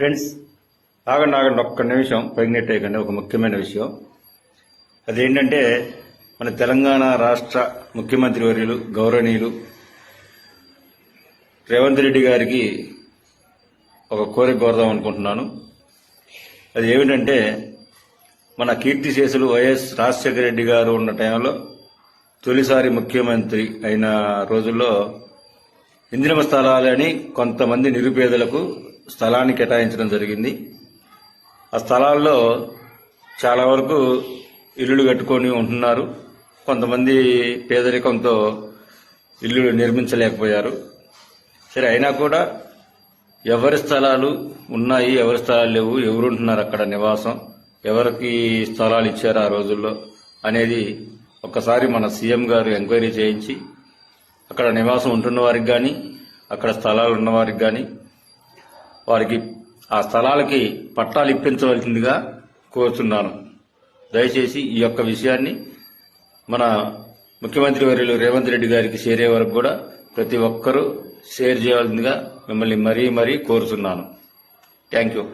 Friends, ఆగండి ఒక్క నిమిషం పైకి నెట్టేయకండి. ఒక ముఖ్యమైన విషయం అదేంటంటే, మన తెలంగాణ రాష్ట్ర ముఖ్యమంత్రి వర్యులు గౌరవనీయులు రేవంత్ రెడ్డి గారికి ఒక కోరిక కోరదాం అనుకుంటున్నాను. అది ఏమిటంటే, మన కీర్తిశేషులు వైఎస్ రాజశేఖర రెడ్డి గారు ఉన్న టైంలో తొలిసారి ముఖ్యమంత్రి అయిన రోజుల్లో ఇందిరమ్మ స్థలాలని కొంతమంది నిరుపేదలకు స్థలాన్ని కేటాయించడం జరిగింది. ఆ స్థలాల్లో చాలా వరకు ఇల్లులు కట్టుకొని ఉంటున్నారు. కొంతమంది పేదరికంతో ఇల్లులు నిర్మించలేకపోయారు. సరే, అయినా కూడా ఎవరి స్థలాలు ఉన్నాయి, ఎవరి స్థలాలు లేవు, ఎవరుంటున్నారు అక్కడ నివాసం, ఎవరికి స్థలాలు ఇచ్చారు ఆ రోజుల్లో అనేది ఒక్కసారి మన సీఎం గారు ఎంక్వైరీ చేయించి అక్కడ నివాసం ఉంటున్న వారికి కానీ, అక్కడ స్థలాలు ఉన్నవారికి కానీ వారికి ఆ స్థలాలకి పట్టాలు ఇప్పించవలసిందిగా కోరుతున్నాను. దయచేసి ఈ యొక్క విషయాన్ని మన ముఖ్యమంత్రి వర్యులు రేవంత్ రెడ్డి గారికి చేరే వరకు కూడా ప్రతి ఒక్కరూ షేర్ చేయాల్సిందిగా మిమ్మల్ని మరీ కోరుతున్నాను. Thank you.